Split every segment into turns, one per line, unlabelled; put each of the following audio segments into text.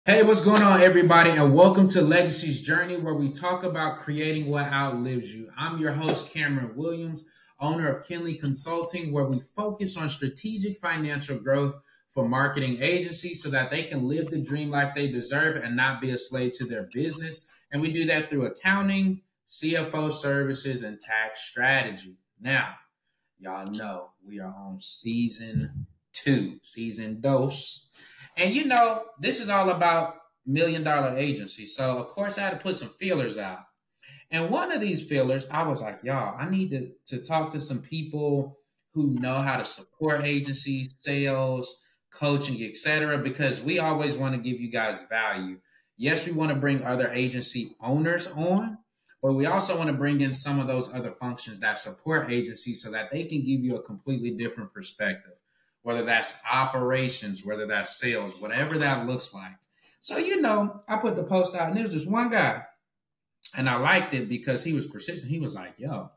Hey, what's going on, everybody, and welcome to Legacy's Journey, where we talk about creating what outlives you. I'm your host, Cameron Williams, owner of Kinley Consulting, where we focus on strategic financial growth for marketing agencies so that they can live the dream life they deserve and not be a slave to their business. And we do that through accounting, CFO services, and tax strategy. Now, y'all know we are on season two, season dos. And this is all about million-dollar agencies. So of course I had to put some feelers out. And one of these feelers, I was like, y'all, I need to talk to some people who know how to support agencies, sales, coaching, etc. Because we always want to give you guys value. Yes, we want to bring other agency owners on, but we also want to bring in some of those other functions that support agencies so that they can give you a completely different perspective, whether that's operations, whether that's sales, whatever that looks like. So, I put the post out and there was just one guy, and I liked it because he was persistent. He was like, yo,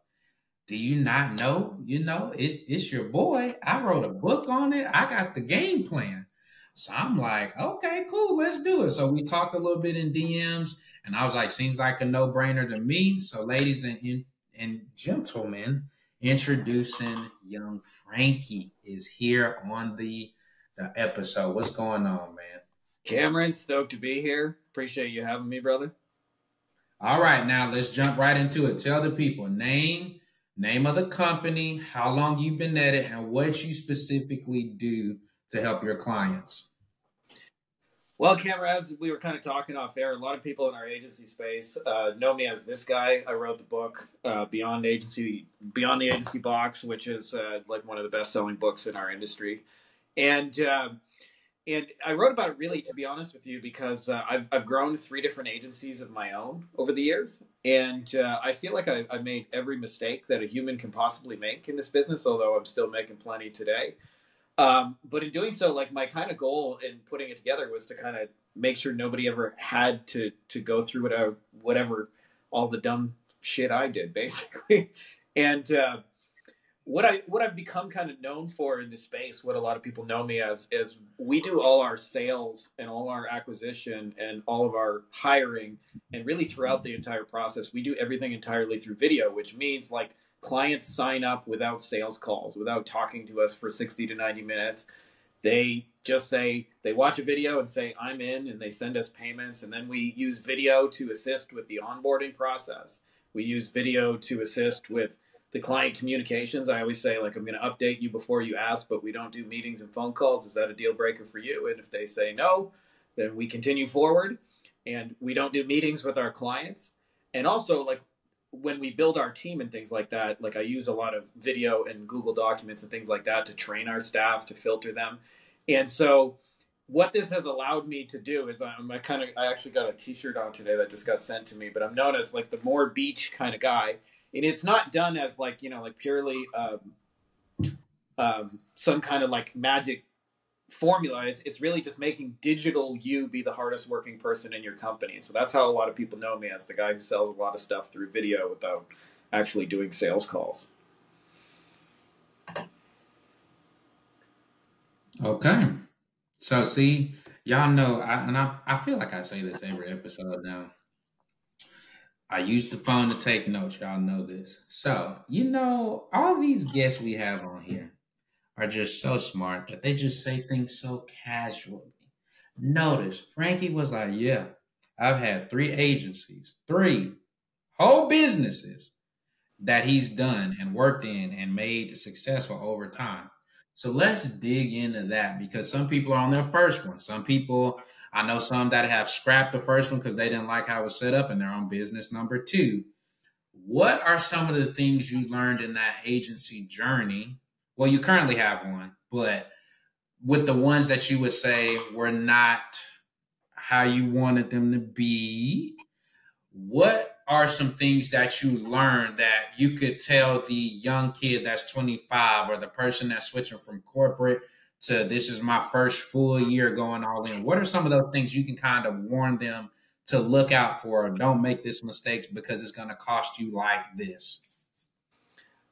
do you not know? It's your boy. I wrote a book on it. I got the game plan. So I'm like, okay, cool, let's do it. So we talked a little bit in DMs, and I was like, seems like a no-brainer to me. So, ladies and gentlemen, introducing young Frankie is here on the episode. What's going on, man?
Cameron, stoked to be here. Appreciate you having me, brother.
All right, now let's jump right into it. Tell the people name of the company, how long you've been at it, and what you specifically do to help your clients.
Well, Cameron, as we were kind of talking off air, a lot of people in our agency space know me as this guy. I wrote the book Beyond the Agency Box, which is like one of the best-selling books in our industry. And and I wrote about it really, to be honest with you, because I've grown three different agencies of my own over the years, and I feel like I've made every mistake that a human can possibly make in this business. Although I'm still making plenty today. But in doing so, like my kind of goal in putting it together was to kind of make sure nobody ever had to go through whatever all the dumb shit I did, basically. And what I've become kind of known for in this space, what a lot of people know me as, is we do all our sales and all our acquisition and all of our hiring, and really throughout the entire process, we do everything entirely through video, which means like clients sign up without sales calls, without talking to us for 60 to 90 minutes. They just say they watch a video and say I'm in, and they send us payments, and then we use video to assist with the onboarding process. We use video to assist with the client communications. I always say, like, I'm going to update you before you ask, but we don't do meetings and phone calls. Is that a deal breaker for you? And if they say no, then we continue forward, and we don't do meetings with our clients. And also, like, when we build our team and things like that, like I use a lot of video and Google Documents and things like that to train our staff, to filter them. And so what this has allowed me to do is I actually got a t-shirt on today that just got sent to me, but I'm known as like the more beach kind of guy. And it's not done as like, like purely some kind of like magic formula. It's really just making digital you be the hardest working person in your company. And so that's how a lot of people know me, as the guy who sells a lot of stuff through video without actually doing sales calls.
Okay. So see, y'all know, I feel like I say this every episode now. I use the phone to take notes. Y'all know this. So, all these guests we have on here are just so smart that they just say things so casually. Notice Frankie was like, yeah, I've had three agencies, three whole businesses that he's done and worked in and made successful over time. So let's dig into that, because some people are on their first one. Some people, I know some that have scrapped the first one because they didn't like how it was set up, and they're on business number two. What are some of the things you learned in that agency journey? Well, you currently have one, but with the ones that you would say were not how you wanted them to be, what are some things that you learned that you could tell the young kid that's 25, or the person that's switching from corporate to this is my first full year going all in? What are some of those things you can kind of warn them to look out for, or don't make this mistake because it's going to cost you like this?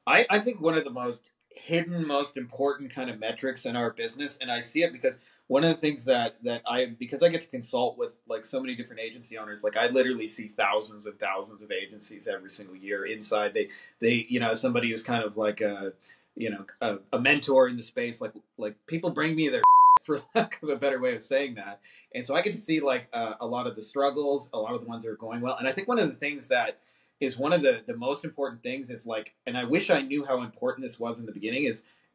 I think one of the most hidden, most important kind of metrics in our business, and I see it because one of the things that because I get to consult with like so many different agency owners, like I literally see thousands and thousands of agencies every single year inside. They somebody who's kind of like a mentor in the space, like people bring me their for lack of a better way of saying that. And so I get to see like a lot of the struggles, a lot of the ones that are going well. And I think one of the things that is one of the most important things is like, and I wish I knew how important this was in the beginning,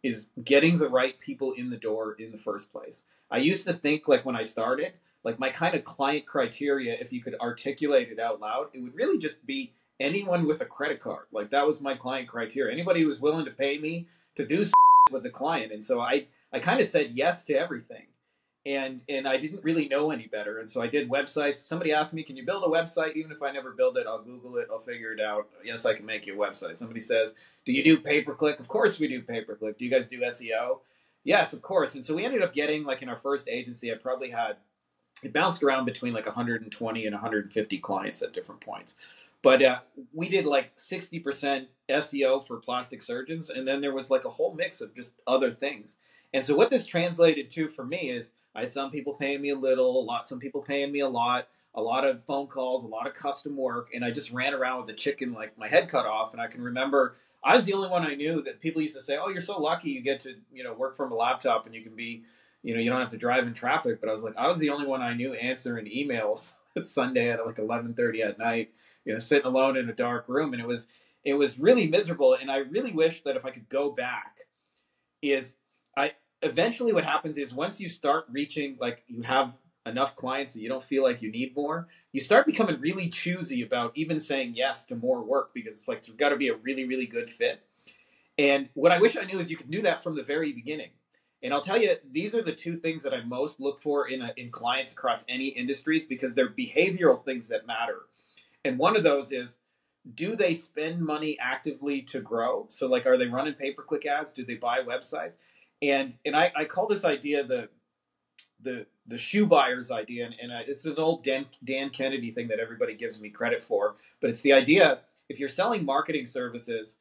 is getting the right people in the door in the first place. I used to think like when I started, like my kind of client criteria, if you could articulate it out loud, it would really just be anyone with a credit card. Like that was my client criteria. Anybody who was willing to pay me to do was a client. And so I kind of said yes to everything. And I didn't really know any better. And so I did websites. Somebody asked me, can you build a website? Even if I never build it, I'll Google it. I'll figure it out. Yes, I can make you a website. Somebody says, do you do pay-per-click? Of course we do pay-per-click. Do you guys do SEO? Yes, of course. And so we ended up getting, like in our first agency, I probably had, it bounced around between like 120 and 150 clients at different points. But we did like 60% SEO for plastic surgeons. And then there was like a whole mix of just other things. And so what this translated to for me is I had some people paying me a little, some people paying me a lot of phone calls, a lot of custom work. And I just ran around with a chicken, like my head cut off. And I can remember I was the only one I knew that people used to say, oh, you're so lucky you get to, work from a laptop and you can be, you don't have to drive in traffic. But I was like, I was the only one I knew answering emails Sunday at like 11:30 at night, sitting alone in a dark room. And it was really miserable. And I really wish that if I could go back eventually what happens is once you start reaching, like you have enough clients that you don't feel like you need more, you start becoming really choosy about even saying yes to more work because it's like, it's got to be a really, really good fit. And what I wish I knew is you can do that from the very beginning. And I'll tell you, these are the two things that I most look for in clients across any industries because they're behavioral things that matter. And one of those is, do they spend money actively to grow? So like, are they running pay-per-click ads? Do they buy websites? And I call this idea the shoe buyer's idea, and it's an old Dan Kennedy thing that everybody gives me credit for. But it's the idea if you're selling marketing services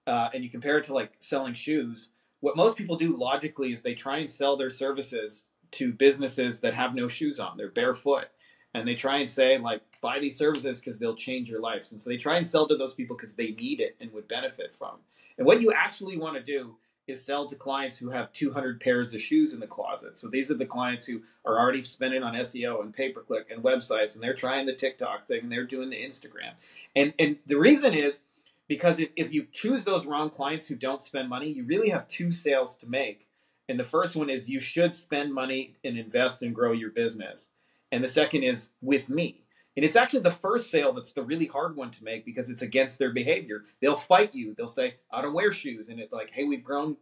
and you compare it to like selling shoes, what most people do logically is they try and sell their services to businesses that have no shoes on, they're barefoot, and they try and say like buy these services because they'll change your life. And so they try and sell to those people because they need it and would benefit from. And what you actually want to do is sell to clients who have 200 pairs of shoes in the closet. So these are the clients who are already spending on SEO and pay-per-click and websites, and they're trying the TikTok thing, and they're doing the Instagram. And the reason is because if you choose those wrong clients who don't spend money, you really have two sales to make. And the first one is you should spend money and invest and grow your business. And the second is with me. And it's actually the first sale that's the really hard one to make because it's against their behavior. They'll fight you. They'll say, I don't wear shoes. And it's like, hey, we've grown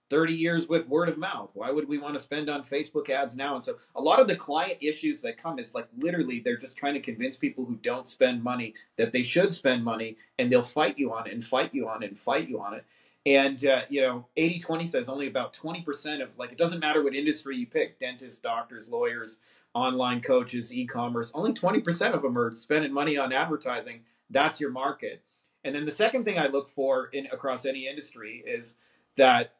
30 years with word of mouth. Why would we want to spend on Facebook ads now? And so a lot of the client issues that come is like literally they're just trying to convince people who don't spend money that they should spend money, and they'll fight you on it and fight you on it and fight you on it. And, 80-20 says only about 20% of, like, it doesn't matter what industry you pick, dentists, doctors, lawyers, online coaches, e-commerce, only 20% of them are spending money on advertising. That's your market. And then the second thing I look for across any industry is that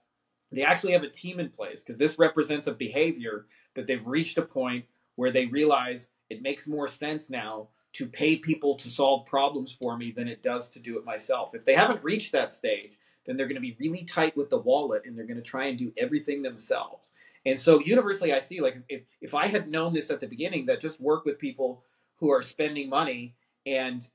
they actually have a team in place, because this represents a behavior that they've reached a point where they realize it makes more sense now to pay people to solve problems for me than it does to do it myself. If they haven't reached that stage, then they're going to be really tight with the wallet and they're going to try and do everything themselves. And so universally, I see, like, if I had known this at the beginning, that just work with people who are spending money and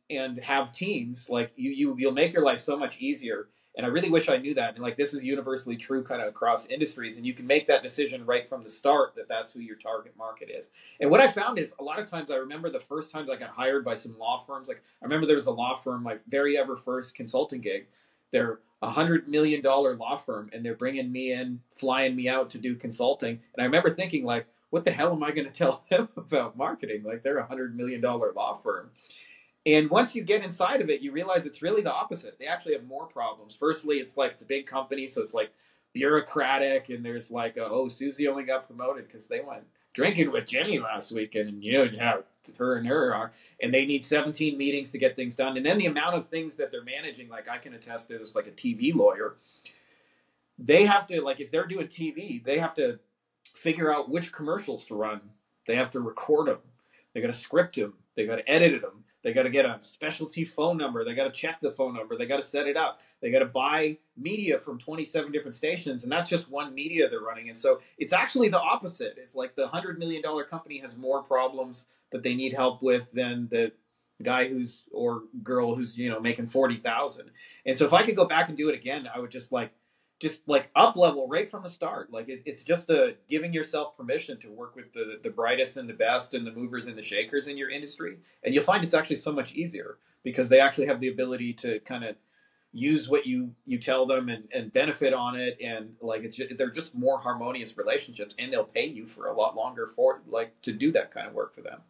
have teams, like you'll make your life so much easier. And I really wish I knew that. And like, this is universally true kind of across industries. And you can make that decision right from the start that that's who your target market is. And what I found is a lot of times, I remember the first times I got hired by some law firms. Like, I remember there was a law firm, my very ever first consulting gig. They're $100 million law firm, and they're bringing me in, flying me out to do consulting. And I remember thinking, like, what the hell am I going to tell them about marketing? Like, they're a $100 million law firm. And once you get inside of it, you realize it's really the opposite. They actually have more problems. Firstly, it's like, it's a big company, so it's like bureaucratic, and there's like, oh, Susie only got promoted because they went drinking with Jenny last weekend, and her and her are, and they need 17 meetings to get things done. And then the amount of things that they're managing, like, I can attest to this, like a TV lawyer, they have to, like, if they're doing TV, they have to figure out which commercials to run. They have to record them. They got to script them. They got to edit them. They got to get a specialty phone number. They got to check the phone number. They got to set it up. They got to buy media from 27 different stations, and that's just one media they're running. And so it's actually the opposite. It's like the $100 million company has more problems that they need help with than the guy who's or girl who's making 40,000. And so if I could go back and do it again, I would just up level right from the start. Like it's just giving yourself permission to work with the brightest and the best and the movers and the shakers in your industry, and you'll find it's actually so much easier because they actually have the ability to kind of use what you tell them and benefit on it, and they're just more harmonious relationships, and they'll pay you for a lot longer to do that kind of work for them.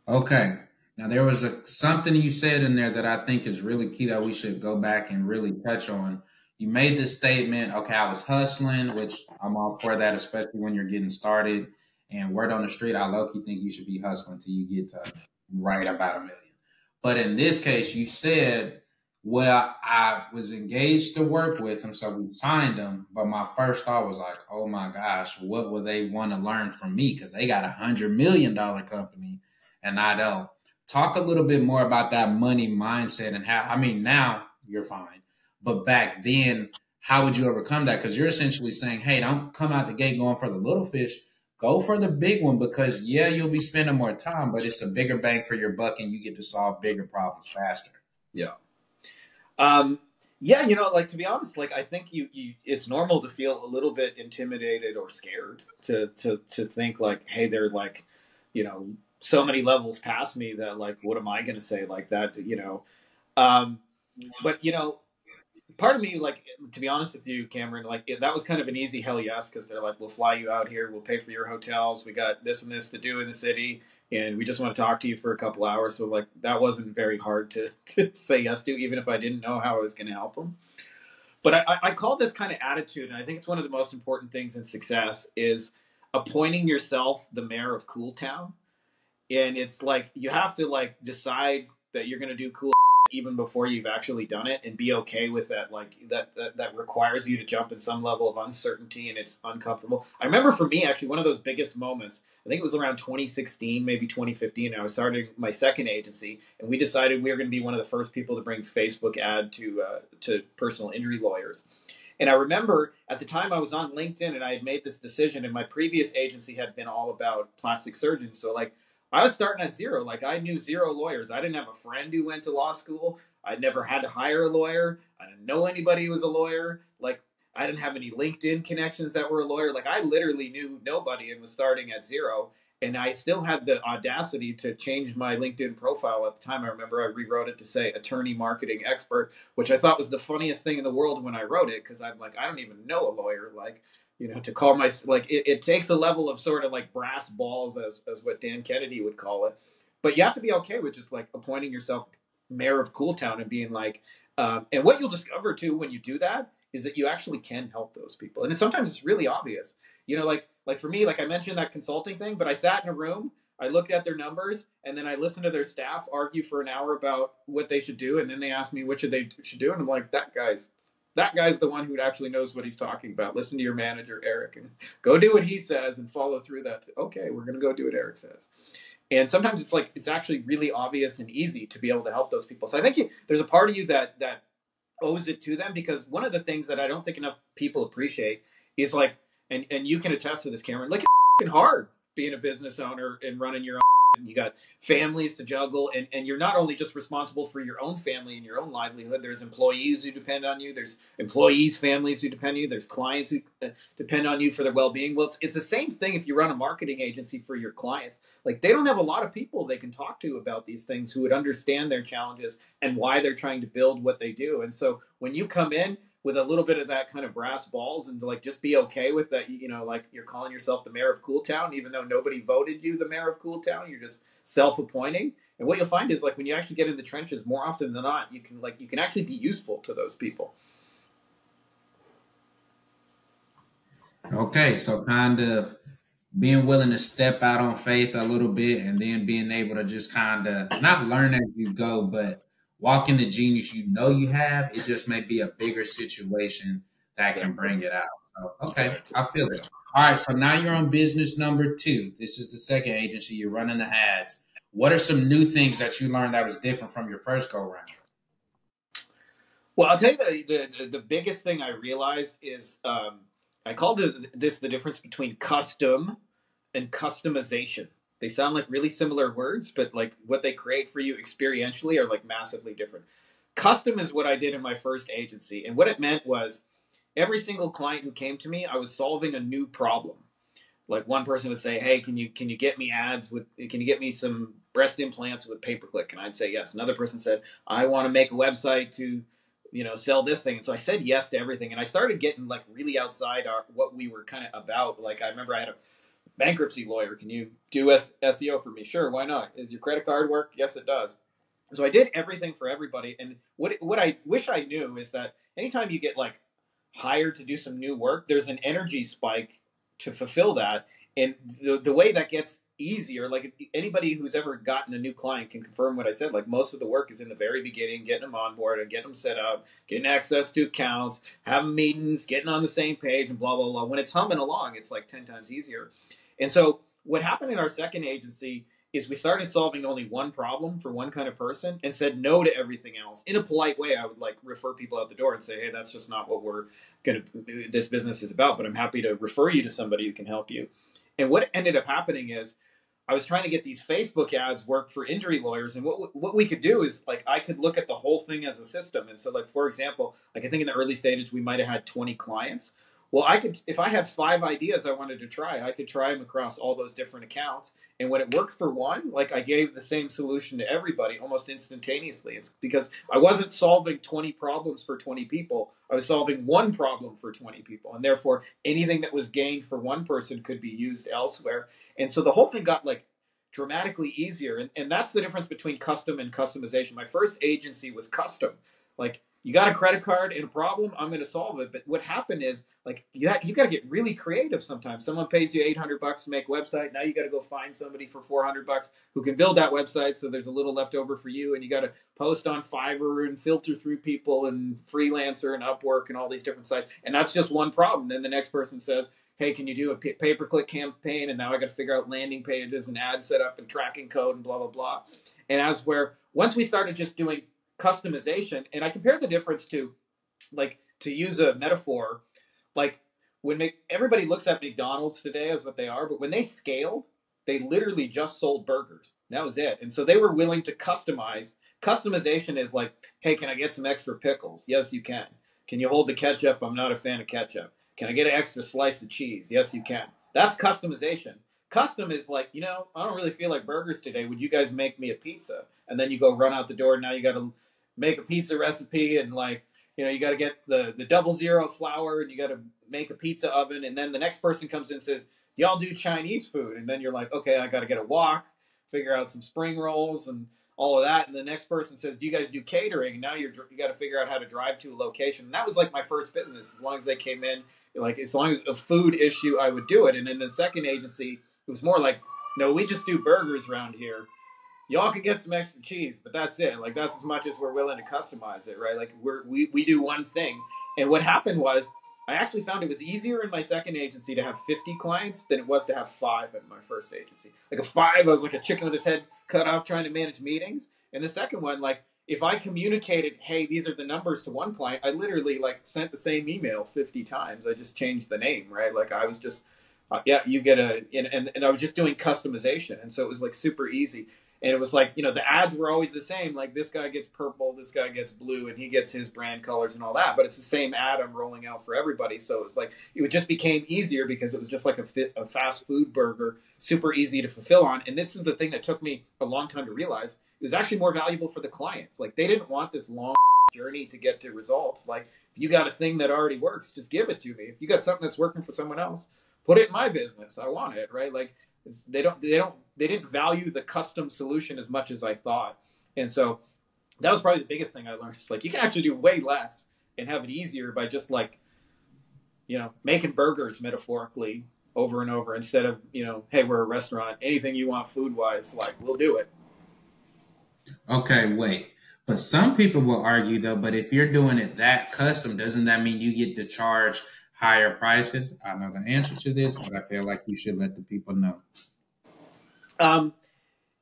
Okay. Now there was something you said in there that I think is really key that we should go back and really touch on. You made this statement, okay, I was hustling, which I'm all for that, especially when you're getting started. And word on the street, I low-key think you should be hustling till you get to right about $1 million. But in this case, you said, well, I was engaged to work with him, so we signed him. But my first thought was like, oh my gosh, what will they want to learn from me? Because they got $100 million company and I don't. Talk a little bit more about that money mindset and how, now you're fine. But back then, how would you overcome that? Because you're essentially saying, hey, don't come out the gate going for the little fish. Go for the big one because, yeah, you'll be spending more time, but it's a bigger bang for your buck and you get to solve bigger problems faster.
Yeah. Yeah, to be honest, I think it's normal to feel a little bit intimidated or scared to think hey, they're so many levels past me that what am I going to say like that, but part of me, to be honest with you, Cameron, that was kind of an easy hell yes, because they're we'll fly you out here, we'll pay for your hotels, we got this and this to do in the city, and we just want to talk to you for a couple hours. So that wasn't very hard to say yes to, even if I didn't know how I was going to help them. But I call this kind of attitude, and I think it's one of the most important things in success, is appointing yourself the mayor of Cool Town. And it's you have to decide that you're going to do cool even before you've actually done it, and be okay with that. That requires you to jump in some level of uncertainty, and it's uncomfortable. I remember for me, actually, one of those biggest moments, I think it was around 2016, maybe 2015. I was starting my second agency, and we decided we were going to be one of the first people to bring Facebook ad to personal injury lawyers. And I remember at the time I was on LinkedIn, and I had made this decision, and my previous agency had been all about plastic surgeons. So I was starting at zero. I knew zero lawyers. I didn't have a friend who went to law school. I'd never had to hire a lawyer. I didn't know anybody who was a lawyer. I didn't have any LinkedIn connections that were a lawyer. I literally knew nobody and was starting at zero. And I still had the audacity to change my LinkedIn profile at the time. I remember I rewrote it to say attorney marketing expert, which I thought was the funniest thing in the world when I wrote it, because I'm I don't even know a lawyer. To call it takes a level of sort of brass balls, as what Dan Kennedy would call it. But you have to be okay with just appointing yourself mayor of Cool Town and being and what you'll discover too when you do that is that you actually can help those people. And sometimes it's really obvious, for me, I mentioned that consulting thing, but I sat in a room, I looked at their numbers, and then I listened to their staff argue for an hour about what they should do. And then they asked me which they should do. And I'm that guy's the one who actually knows what he's talking about. Listen to your manager, Eric, and go do what he says and follow through that. Okay, we're going to go do what Eric says. And sometimes it's actually really obvious and easy to be able to help those people. So I think there's a part of you that owes it to them, because one of the things that I don't think enough people appreciate is and you can attest to this, Cameron, it's hard being a business owner and running your own. You got families to juggle, and you're not only just responsible for your own family and your own livelihood. There's employees who depend on you. There's employees' families who depend on you. There's clients who depend on you for their well-being. Well, it's the same thing if you run a marketing agency for your clients. They don't have a lot of people they can talk to about these things who would understand their challenges and why they're trying to build what they do. And so when you come in with a little bit of that kind of brass balls and just be okay with that, you're calling yourself the mayor of Cool Town, even though nobody voted you the mayor of Cool Town, you're just self-appointing. And what you'll find is when you actually get in the trenches, more often than not, you can actually be useful to those people.
Okay, so kind of being willing to step out on faith a little bit, and then being able to just kind of not learn as you go, but walk in the genius you have. It just may be a bigger situation that can bring it out. Oh, okay,
Exactly.
I feel it. All right, so now you're on business number two. This is the second agency. You're running the ads. What are some new things that you learned that was different from your first go round?
Well, I'll tell you the biggest thing I realized is I called this the difference between custom and customization. They sound like really similar words, but like what they create for you experientially are like massively different. Custom is what I did in my first agency, and what it meant was every single client who came to me, I was solving a new problem. Like one person would say, "Hey, can you get me ads with? Can you get me some breast implants with pay per click?" And I'd say yes. Another person said, "I want to make a website to, sell this thing." And so I said yes to everything, and I started getting like really outside what we were kind of about. Like I remember I had a bankruptcy lawyer. Can you do SEO for me? Sure, why not? Is your credit card work? Yes, it does. So I did everything for everybody. And what I wish I knew is that anytime you get like hired to do some new work, there's an energy spike to fulfill that. And the way that gets easier, like anybody who's ever gotten a new client can confirm what I said. Like most of the work is in the very beginning, getting them on board and getting them set up, getting access to accounts, having meetings, getting on the same page, and blah blah blah. When it's humming along, it's like 10 times easier. And so what happened in our second agency is we started solving only one problem for one kind of person and said no to everything else. In a polite way, I would like refer people out the door and say, "Hey, that's just not what this business is about, but I'm happy to refer you to somebody who can help you." And what ended up happening is I was trying to get these Facebook ads work for injury lawyers, and what we could do is like I could look at the whole thing as a system. And so, like for example, like I think in the early stages we might have had 20 clients. Well, I could, if I had 5 ideas I wanted to try, I could try them across all those different accounts. And when it worked for one, like I gave the same solution to everybody almost instantaneously. It's because I wasn't solving 20 problems for 20 people. I was solving one problem for 20 people. And therefore, anything that was gained for one person could be used elsewhere. And so the whole thing got like dramatically easier. And that's the difference between custom and customization. My first agency was custom. Like you got a credit card and a problem, I'm going to solve it. But what happened is like you got to get really creative sometimes. Someone pays you $800 to make a website. Now you got to go find somebody for $400 who can build that website. So there's a little left over for you. And you got to post on Fiverr and filter through people and Freelancer and Upwork and all these different sites. And that's just one problem. Then the next person says, "Hey, can you do a pay-per-click campaign?" And now I got to figure out landing pages and ad setup and tracking code and blah, blah, blah. And as where once we started just doing customization, and I compared the difference to, like, to use a metaphor, like everybody looks at McDonald's today as what they are, but when they scaled, they literally just sold burgers. That was it. And so they were willing to customize. Customization is like, "Hey, can I get some extra pickles?" Yes, you can. "Can you hold the ketchup? I'm not a fan of ketchup." "Can I get an extra slice of cheese?" Yes, you can. That's customization. Custom is like, I don't really feel like burgers today. Would you guys make me a pizza? And then you go run out the door. And now you got to make a pizza recipe and like, you got to get the 00 flour and you got to make a pizza oven. And then the next person comes in and says, "Do y'all do Chinese food?" And then you're like, "Okay, I got to get a wok, figure out some spring rolls and all of that." And the next person says, "Do you guys do catering?" And now you got to figure out how to drive to a location. And that was like my first business. As long as they came in, like as long as a food issue, I would do it. And in the second agency, it was more like, "No, we just do burgers around here. Y'all can get some extra cheese, but that's it. Like that's as much as we're willing to customize it, right? Like we do one thing." And what happened was I actually found it was easier in my second agency to have 50 clients than it was to have 5 in my first agency. Like a 5, I was like a chicken with his head cut off trying to manage meetings. And the second one, like if I communicated, "Hey, these are the numbers," to one client, I literally like sent the same email 50 times. I just changed the name, right? Like I was just, yeah, you get and I was just doing customization. And so it was like super easy. And it was like, the ads were always the same. Like this guy gets purple, this guy gets blue, and he gets his brand colors and all that. But it's the same ad I'm rolling out for everybody. So it was like, it just became easier because it was just like a fast food burger, super easy to fulfill on. And this is the thing that took me a long time to realize. It was actually more valuable for the clients. Like they didn't want this long journey to get to results. Like if you got a thing that already works, just give it to me. If you got something that's working for someone else, put it in my business. I want it, right? Like they didn't value the custom solution as much as I thought. And so that was probably the biggest thing I learned. It's like you can actually do way less and have it easier by just like, making burgers metaphorically over and over instead of, "Hey, we're a restaurant. Anything you want food wise, like we'll do it."
Okay, wait. But some people will argue though, but if you're doing it that custom, doesn't that mean you get to charge higher prices? I know the answer to this, but I feel like you should let the people know.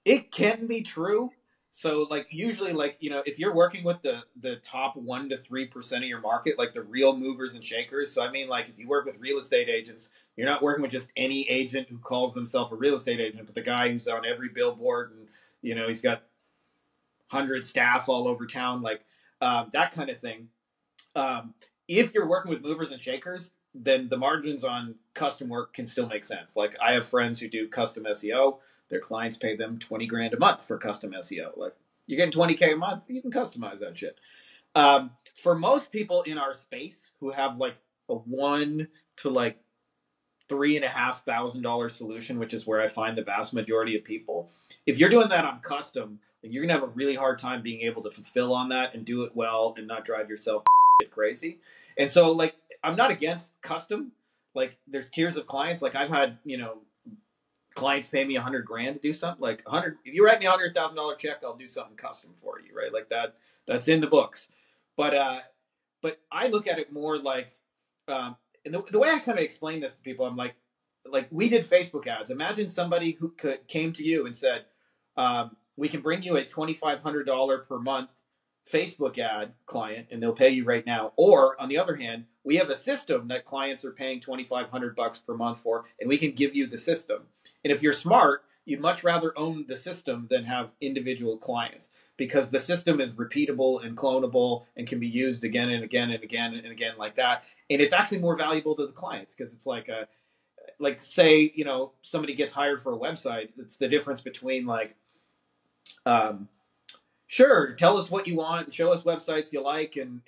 It can be true. So like usually like, you know, if you're working with the top 1 to 3% of your market, like the real movers and shakers. So I mean like if you work with real estate agents, you're not working with just any agent who calls themselves a real estate agent, but the guy who's on every billboard and you know, he's got 100 staff all over town, like that kind of thing. Um, if you're working with movers and shakers, then the margins on custom work can still make sense. Like I have friends who do custom SEO. Their clients pay them 20 grand a month for custom SEO. Like you're getting 20K a month, you can customize that shit. For most people in our space who have like a one to like $3,500 solution, which is where I find the vast majority of people, if you're doing that on custom, then you're gonna have a really hard time being able to fulfill on that and do it well and not drive yourself crazy. And so like I'm not against custom. Like there's tiers of clients. Like I've had, you know, clients pay me 100 grand to do something. Like 100, if you write me $100,000 check, I'll do something custom for you, right? Like that's in the books. But I look at it more like, and the way I kind of explain this to people, I'm like we did Facebook ads. Imagine somebody who came to you and said, we can bring you a $2,500 per month Facebook ad client and they'll pay you right now. Or on the other hand, we have a system that clients are paying $2,500 per month for, and we can give you the system. And if you're smart, you'd much rather own the system than have individual clients because the system is repeatable and clonable and can be used again and again and again and again like that. And it's actually more valuable to the clients because it's like say, you know, somebody gets hired for a website. It's the difference between like, sure, tell us what you want, show us websites you like, and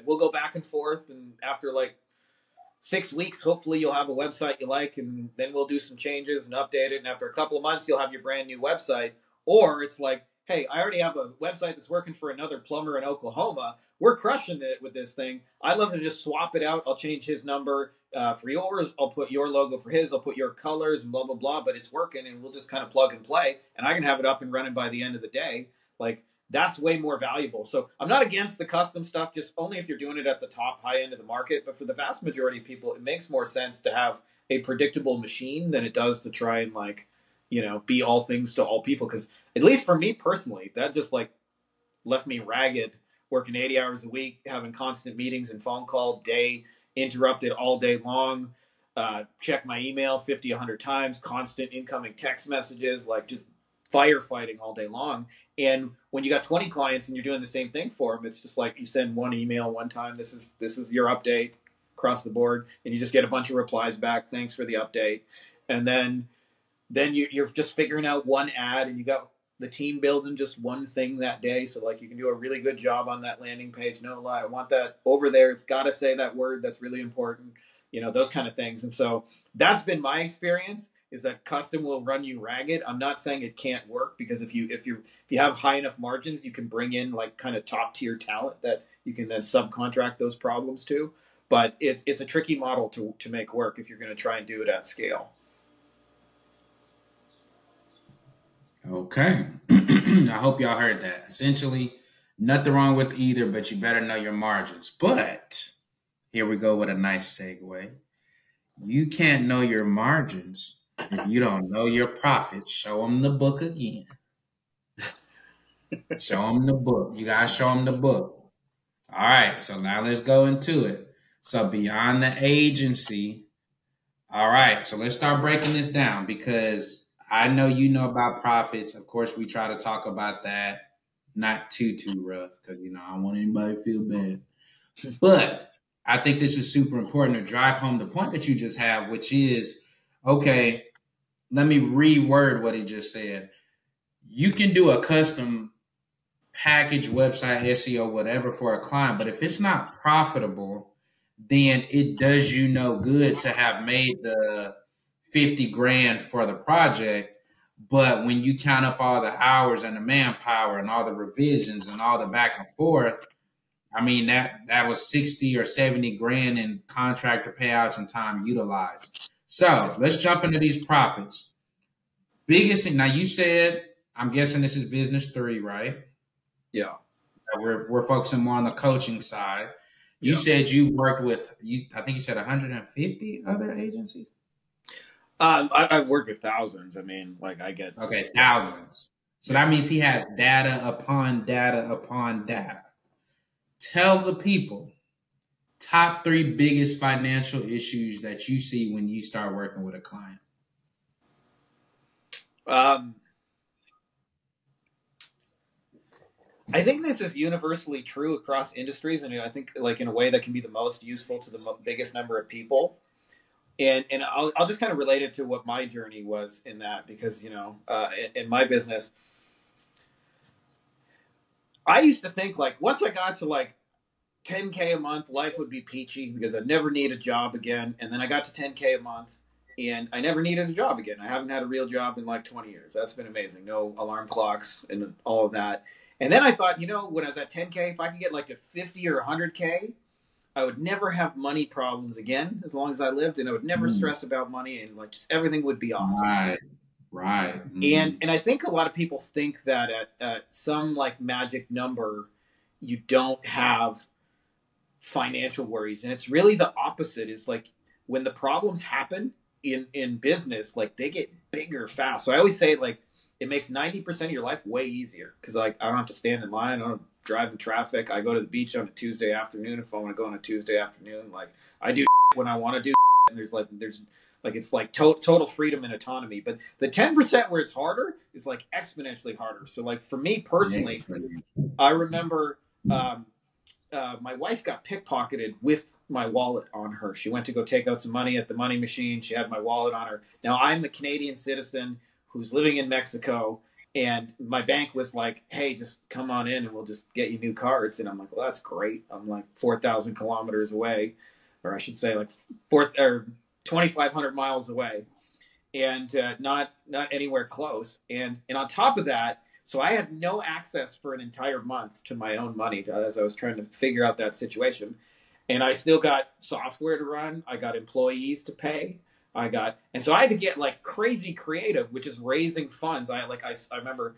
we'll go back and forth. And after like 6 weeks, hopefully you'll have a website you like, and then we'll do some changes and update it. And after a couple of months, you'll have your brand new website. Or it's like, hey, I already have a website that's working for another plumber in Oklahoma. We're crushing it with this thing. I'd love to just swap it out. I'll change his number for yours. I'll put your logo for his. I'll put your colors and blah, blah, blah. But it's working, and we'll just kind of plug and play. And I can have it up and running by the end of the day. Like, that's way more valuable. So I'm not against the custom stuff, just only if you're doing it at the top high end of the market. But for the vast majority of people, it makes more sense to have a predictable machine than it does to try and like, you know, be all things to all people. Because at least for me personally, that just like left me ragged, working 80 hours a week, having constant meetings and phone call day, interrupted all day long, check my email 50, 100 times, constant incoming text messages, like just firefighting all day long. And when you got 20 clients and you're doing the same thing for them, it's just like you send one email one time. This is your update across the board, and you just get a bunch of replies back. Thanks for the update. And then you're just figuring out one ad, and you got the team building just one thing that day. So like you can do a really good job on that landing page. No lie, I want that over there. It's got to say that word. That's really important. You know, those kind of things. And so that's been my experience, is that custom will run you ragged. I'm not saying it can't work, because if you have high enough margins, you can bring in like kind of top tier talent that you can then subcontract those problems to. But it's a tricky model to make work if you're going to try and do it at scale.
Okay. I hope y'all heard that. Essentially, nothing wrong with either, but you better know your margins. But here we go with a nice segue. You can't know your margins if you don't know your profits. Show them the book again. Show them the book. You got to show them the book. All right. So now let's go into it. So beyond the agency. All right. So let's start breaking this down, because I know you know about profits. Of course, we try to talk about that. Not too rough, because, you know, I don't want anybody to feel bad. But I think this is super important to drive home the point that you just have, which is, okay, let me reword what he just said. You can do a custom package, website, SEO, whatever for a client, but if it's not profitable, then it does you no good to have made the 50 grand for the project. But when you count up all the hours and the manpower and all the revisions and all the back and forth, I mean, that was 60 or 70 grand in contractor payouts and time utilized. So let's jump into these profits. Biggest thing. Now you said, I'm guessing this is business 3, right?
Yeah.
We're focusing more on the coaching side. You
Yeah.
said you worked with you. I think you said 150 other agencies.
I've worked with thousands. I mean, like I get
Okay,
yeah,
thousands. So
yeah.
that means he has data upon data upon data. Tell the people top three biggest financial issues that you see when you start working with a client.
Um, I think this is universally true across industries, and I think like in a way that can be the most useful to the biggest number of people. And I'll just kind of relate it to what my journey was in that because in my business, I used to think like once I got to like 10K a month, life would be peachy because I'd never need a job again. And then I got to 10K a month and I never needed a job again. I haven't had a real job in like 20 years. That's been amazing. No alarm clocks and all of that. And then I thought, when I was at 10K, if I could get like to 50 or 100K, I would never have money problems again as long as I lived, and I would never stress about money, and like just everything would be awesome.
Right, right.
And I think a lot of people think that at some like magic number, you don't have financial worries, and it's really the opposite. Is like when the problems happen in business, like they get bigger fast. So I always say like it makes 90% of your life way easier because like I don't have to stand in line, I don't drive in traffic. I go to the beach on a Tuesday afternoon if I want to go on a Tuesday afternoon. Like I do when I want to do, and there's it's like total freedom and autonomy. But the 10% where it's harder is like exponentially harder. So like for me personally, I remember my wife got pickpocketed with my wallet on her. She went to go take out some money at the money machine. She had my wallet on her. Now I'm the Canadian citizen who's living in Mexico, and my bank was like, "Hey, just come on in, and we'll just get you new cards." And I'm like, "Well, that's great." I'm like 4,000 kilometers away, or I should say, like 2,500 miles away, and not anywhere close. And on top of that, so I had no access for an entire month to my own money as I was trying to figure out that situation. And I still got software to run. I got employees to pay. And so I had to get like crazy creative, which is raising funds. I remember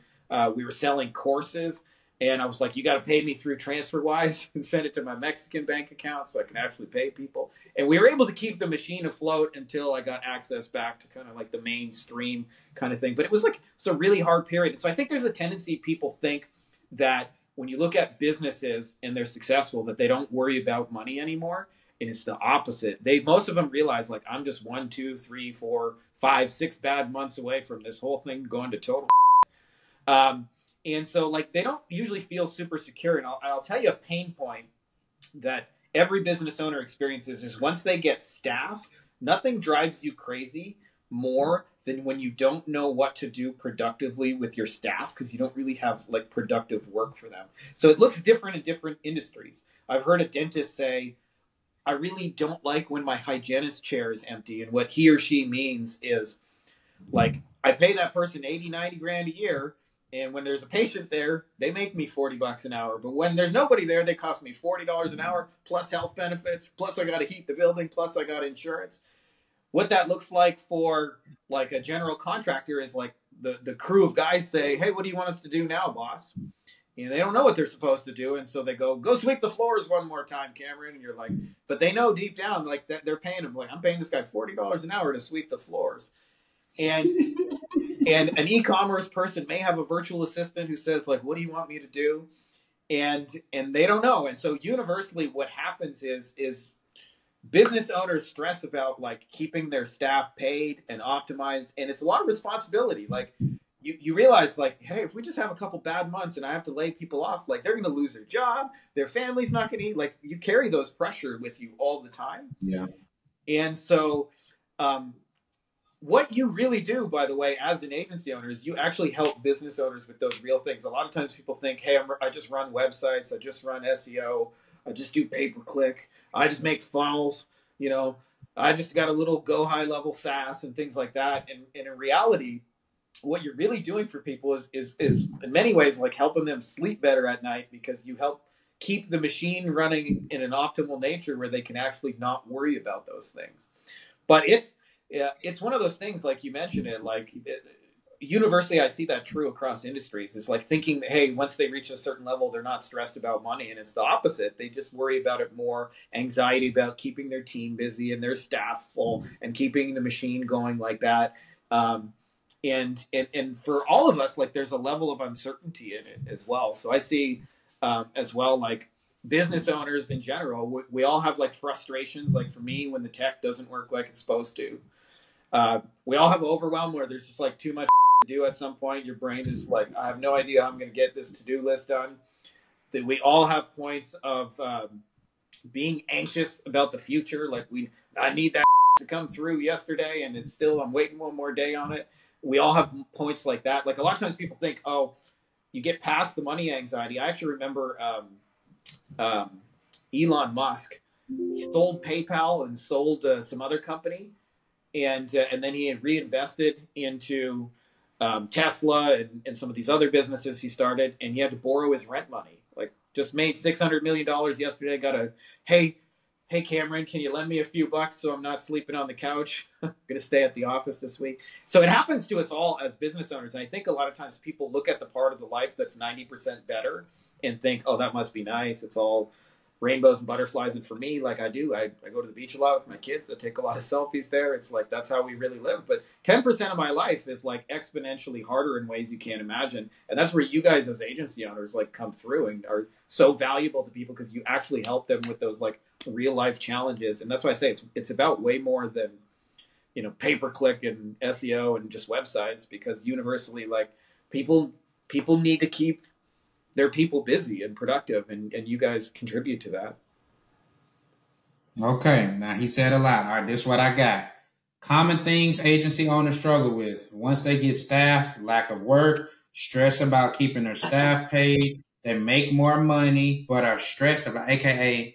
we were selling courses, and I was like, you got to pay me through TransferWise and send it to my Mexican bank account so I can actually pay people. And we were able to keep the machine afloat until I got access back to kind of like the mainstream kind of thing. But it's a really hard period. So I think there's a tendency people think that when you look at businesses and they're successful, that they don't worry about money anymore. And it's the opposite. Most of them realize like I'm just 1, 2, 3, 4, 5, 6 bad months away from this whole thing going to total. And so like they don't usually feel super secure. And I'll tell you a pain point that every business owner experiences is once they get staff, nothing drives you crazy more than when you don't know what to do productively with your staff because you don't really have like productive work for them. So it looks different in different industries. I've heard a dentist say, I really don't like when my hygienist chair is empty. And what he or she means is like, I pay that person 80, 90 grand a year. And when there's a patient there, they make me $40 an hour. But when there's nobody there, they cost me $40 an hour, plus health benefits, plus I got to heat the building, plus I got insurance. What that looks like for like a general contractor is like the crew of guys say, hey, what do you want us to do now, boss? And they don't know what they're supposed to do. And so they go sweep the floors one more time, Cameron. And you're like, but they know deep down like that they're paying him. Like, I'm paying this guy $40 an hour to sweep the floors. And an e-commerce person may have a virtual assistant who says like, what do you want me to do? And they don't know. And so universally what happens is business owners stress about like keeping their staff paid and optimized. And it's a lot of responsibility. Like you realize like, hey, if we just have a couple bad months and I have to lay people off, like they're going to lose their job. Their family's not going to eat. Like you carry those pressure with you all the time.
Yeah.
And so, what you really do, by the way, as an agency owner, is you actually help business owners with those real things. A lot of times people think, hey, I just run websites. I just run SEO. I just do pay-per-click. I just make funnels. I just got a little go high-level SaaS and things like that. And in reality, what you're really doing for people is in many ways like helping them sleep better at night because you help keep the machine running in an optimal nature where they can actually not worry about those things. But it's one of those things, like you mentioned it, like universally, I see that true across industries. It's like thinking that, hey, once they reach a certain level, they're not stressed about money. And it's the opposite. They just worry about it more, anxiety about keeping their team busy and their staff full and keeping the machine going like that. And for all of us, like there's a level of uncertainty in it as well. So I see as well, like business owners in general, we all have like frustrations. Like for me, when the tech doesn't work like it's supposed to, we all have overwhelm where there's just like too much to do at some point. Your brain is like, I have no idea how I'm going to get this to-do list done. That we all have points of being anxious about the future. Like I need that to come through yesterday, and it's still, I'm waiting one more day on it. We all have points like that. Like a lot of times people think, oh, you get past the money anxiety. I actually remember Elon Musk. He sold PayPal and sold some other company. And then he had reinvested into Tesla and some of these other businesses he started, and he had to borrow his rent money. Like, just made $600 million yesterday. Got a, hey Cameron, can you lend me a few bucks so I'm not sleeping on the couch? I'm going to stay at the office this week. So it happens to us all as business owners. And I think a lot of times people look at the part of the life that's 90% better and think, oh, that must be nice. It's all rainbows and butterflies. And for me, like I go to the beach a lot with my kids. I take a lot of selfies there. It's like, that's how we really live. But 10% of my life is like exponentially harder in ways you can't imagine. And that's where you guys as agency owners like come through and are so valuable to people, because you actually help them with those like real life challenges. And that's why I say it's about way more than, pay-per-click and SEO and just websites, because universally, like people need to keep their people busy and productive, and you guys contribute to that.
Okay, now he said a lot. All right, this is what I got. Common things agency owners struggle with. Once they get staff, lack of work, stress about keeping their staff paid, they make more money, but are stressed about, AKA,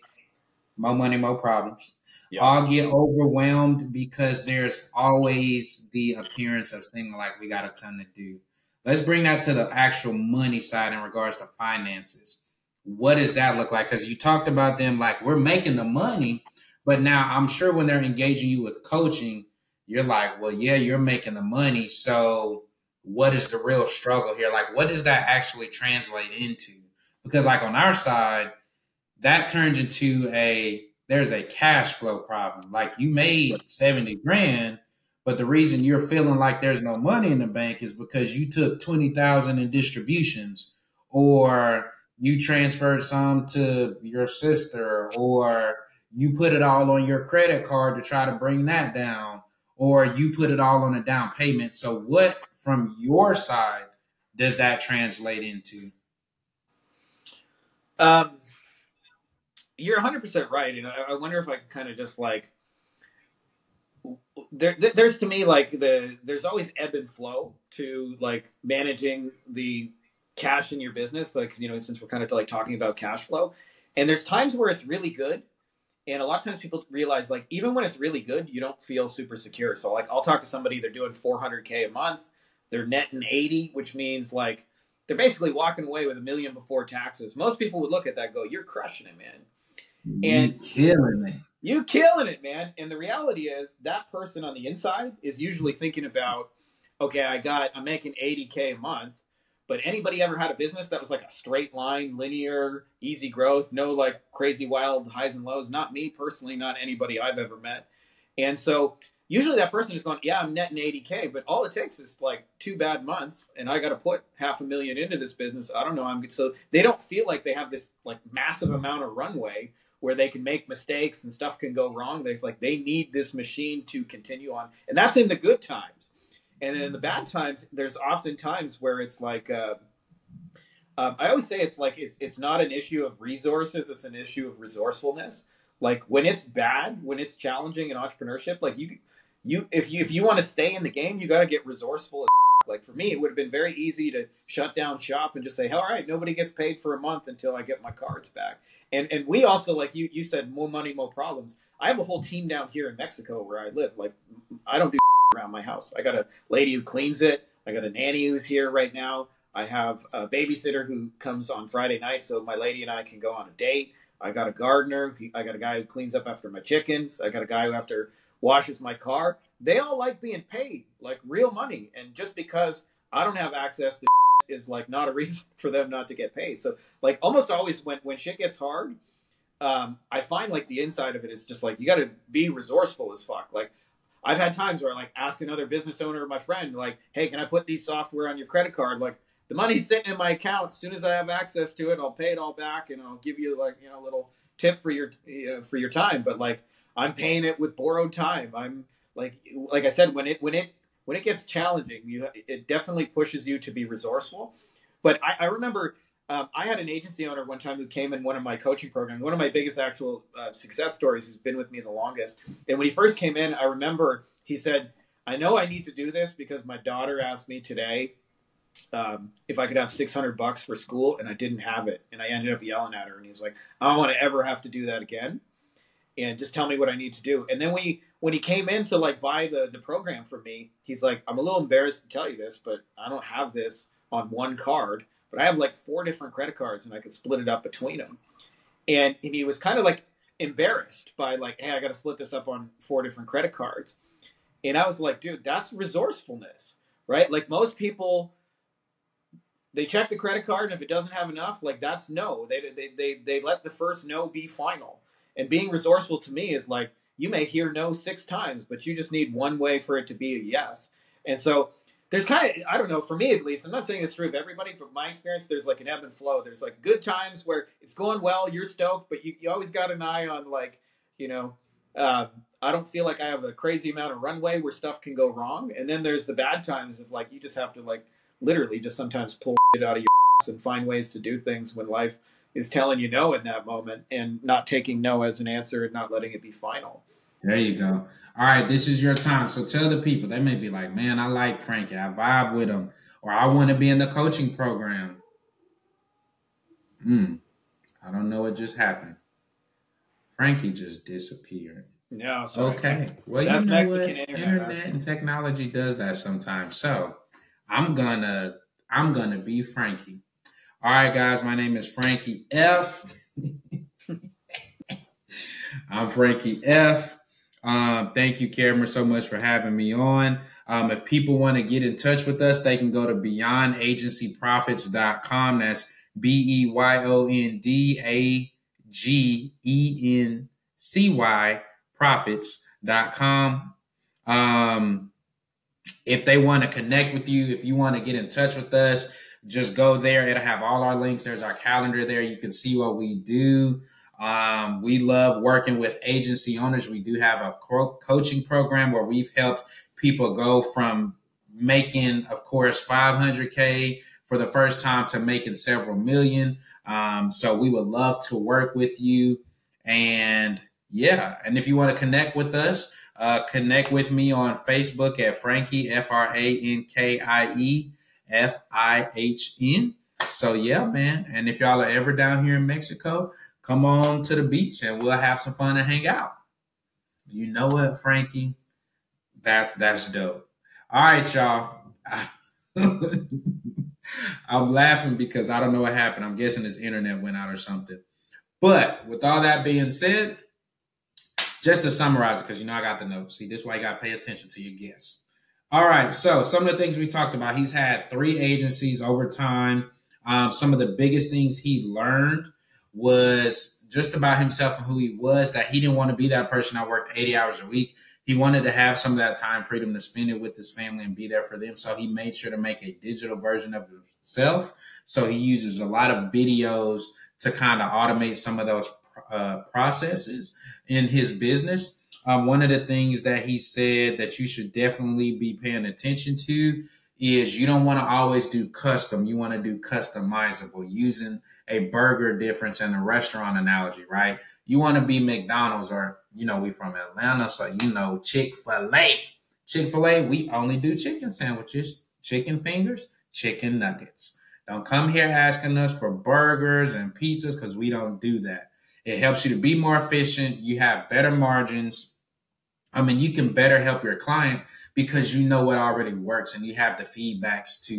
more money, more problems.
Yeah.
All get overwhelmed because there's always the appearance of seeming like we got a ton to do. Let's bring that to the actual money side in regards to finances. What does that look like? Because you talked about them like, we're making the money, but now I'm sure when they're engaging you with coaching, you're like, well, yeah, you're making the money. So what is the real struggle here? Like, what does that actually translate into? Because like on our side, that turns into there's a cash flow problem. Like you made 70 grand, but the reason you're feeling like there's no money in the bank is because you took 20,000 in distributions, or you transferred some to your sister, or you put it all on your credit card to try to bring that down, or you put it all on a down payment. So what from your side does that translate into?
You're 100% right. And I wonder if I could kind of just like, there's to me like there's always ebb and flow to like managing the cash in your business, like since we're kind of like talking about cash flow, and there's times where it's really good, and a lot of times people realize like even when it's really good, you don't feel super secure. So like I'll talk to somebody, they're doing 400K a month, they're netting 80, which means like they're basically walking away with $1 million before taxes. Most people would look at that and go, you're crushing it, man. And you killing it, man. And the reality is that person on the inside is usually thinking about, okay, I'm making 80K a month, but anybody ever had a business that was like a straight line, linear, easy growth, no like crazy wild highs and lows? Not me personally, not anybody I've ever met. And so usually that person is going, yeah, I'm netting 80K, but all it takes is like 2 bad months and I got to put $500,000 into this business. I don't know. So they don't feel like they have this like massive amount of runway where they can make mistakes and stuff can go wrong. They need this machine to continue on. And that's in the good times. And then in the bad times, there's often times where it's like, I always say it's like, it's not an issue of resources. It's an issue of resourcefulness. Like when it's bad, when it's challenging in entrepreneurship, like if you want to stay in the game, you got to get resourceful. Like for me, it would have been very easy to shut down shop and just say, all right, nobody gets paid for a month until I get my cards back. And we also, like you said, more money, more problems. I have a whole team down here in Mexico where I live. Like I don't do around my house. I got a lady who cleans it. I got a nanny who's here right now. I have a babysitter who comes on Friday night, so my lady and I can go on a date. I got a gardener. I got a guy who cleans up after my chickens. I got a guy who washes my car. they all like being paid like real money. And just because I don't have access to is like not a reason for them not to get paid. So like almost always when shit gets hard, I find like the inside of it is just like you got to be resourceful as fuck. Like I've had times where I like ask another business owner or my friend like, hey, can I put these software on your credit card? Like the money's sitting in my account. As soon as I have access to it, I'll pay it all back and I'll give you like, a little tip for your time. But like I'm paying it with borrowed time. I'm like I said, when it gets challenging, it definitely pushes you to be resourceful. But I remember I had an agency owner one time who came in one of my coaching programs, one of my biggest actual success stories, who's been with me the longest. And when he first came in, I remember he said, I know I need to do this because my daughter asked me today if I could have $600 for school, and I didn't have it. And I ended up yelling at her, and he was like, I don't want to ever have to do that again. And just tell me what I need to do. And then when he came in to like buy the program for me, he's like, I'm a little embarrassed to tell you this, but I don't have this on one card. But I have like 4 different credit cards and I could split it up between them. And he was kind of like embarrassed by like, hey, I got to split this up on 4 different credit cards. And I was like, dude, that's resourcefulness, right? Like most people, they check the credit card and if it doesn't have enough, like that's no. They let the first no be final. And being resourceful to me is like, you may hear no 6 times, but you just need one way for it to be a yes. And so there's kind of, I don't know, for me at least, I'm not saying it's true of everybody, but my experience, there's like an ebb and flow. There's like good times where it's going well, you're stoked, but you always got an eye on like, I don't feel like I have a crazy amount of runway where stuff can go wrong. And then there's the bad times of like, you just have to like literally just sometimes pull it out of your ass and find ways to do things when life is telling you no in that moment and not taking no as an answer and not letting it be final.
There you go. All right, this is your time. So tell the people. They may be like, man, I like Frankie. I vibe with him. Or I want to be in the coaching program. I don't know what just happened. Frankie just disappeared.
No, sorry.
Okay. Well,
that's
you know
Mexican
what? Internet and technology does that sometimes. So I'm gonna be Frankie. All right, guys. My name is Frankie F. I'm Frankie F. Thank you, Cameron, so much for having me on. If people want to get in touch with us, they can go to beyondagencyprofits.com. That's BEYONDAGENCY profits.com. If they want to connect with you, if you want to get in touch with us, just go there. It'll have all our links. There's our calendar there. You can see what we do. We love working with agency owners. We do have a coaching program where we've helped people go from making, of course, $500K for the first time to making several million. So we would love to work with you. And yeah, and if you want to connect with us, connect with me on Facebook at Frankie, FrankieFIHN. So yeah, man. And if y'all are ever down here in Mexico, come on to the beach and we'll have some fun and hang out. You know what, Frankie? That's dope. All right, y'all. I'm laughing because I don't know what happened. I'm guessing his internet went out or something. But with all that being said, just to summarize it, because I got the notes. See, this is why you got to pay attention to your guests. All right, so some of the things we talked about. He's had 3 agencies over time. Some of the biggest things he learned was just about himself and who he was, that he didn't want to be that person that worked 80 hours a week. He wanted to have some of that time freedom to spend it with his family and be there for them. So he made sure to make a digital version of himself. So he uses a lot of videos to kind of automate some of those processes in his business. One of the things that he said that you should definitely be paying attention to is you don't want to always do custom. You want to do customizable, using a burger difference and a restaurant analogy, right? You want to be McDonald's or, we from Atlanta, so Chick-fil-A. Chick-fil-A, we only do chicken sandwiches, chicken fingers, chicken nuggets. Don't come here asking us for burgers and pizzas because we don't do that. It helps you to be more efficient. You have better margins. You can better help your client because you know what already works and you have the feedbacks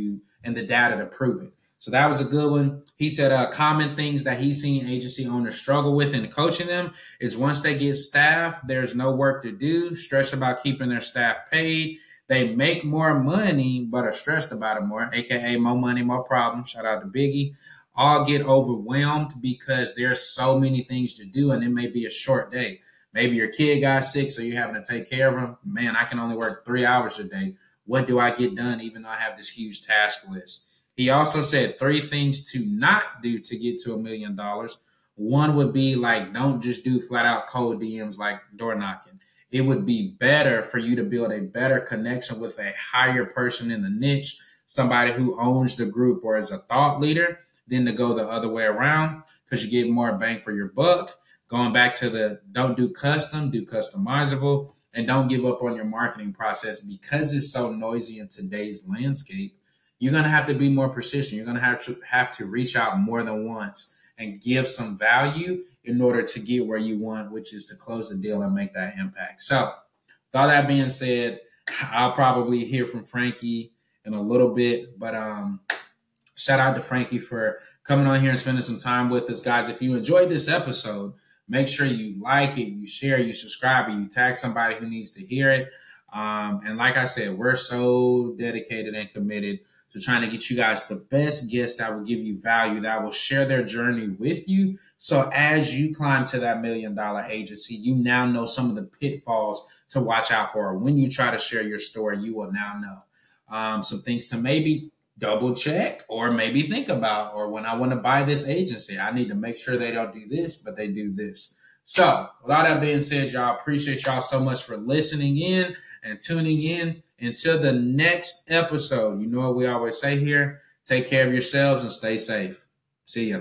and the data to prove it. So that was a good one. He said common things that he's seen agency owners struggle with in coaching them is once they get staff, there's no work to do, stress about keeping their staff paid. They make more money, but are stressed about it more, aka more money, more problems. Shout out to Biggie. All get overwhelmed because there's so many things to do and it may be a short day. Maybe your kid got sick, so you're having to take care of him. Man, I can only work 3 hours a day. What do I get done even though I have this huge task list? He also said 3 things to not do to get to $1 million. One would be like, don't just do flat out cold DMs like door knocking. It would be better for you to build a better connection with a higher person in the niche, somebody who owns the group or is a thought leader, than to go the other way around because you get more bang for your buck. Going back to the don't do custom, do customizable, and don't give up on your marketing process because it's so noisy in today's landscape. You're going to have to be more persistent. You're going to have to reach out more than once and give some value in order to get where you want, which is to close the deal and make that impact. So, with all that being said, I'll probably hear from Frankie in a little bit, but shout out to Frankie for coming on here and spending some time with us. Guys, if you enjoyed this episode, make sure you like it, you share, you subscribe, and you tag somebody who needs to hear it. And like I said, we're so dedicated and committed to trying to get you guys the best guests that will give you value, that will share their journey with you. So as you climb to that $1 million agency, you now know some of the pitfalls to watch out for. When you try to share your story, you will now know some things to maybe double check or maybe think about, or when I want to buy this agency, I need to make sure they don't do this, but they do this. So with all that being said, y'all, appreciate y'all so much for listening in and tuning in. Until the next episode, you know what we always say here, take care of yourselves and stay safe. See ya.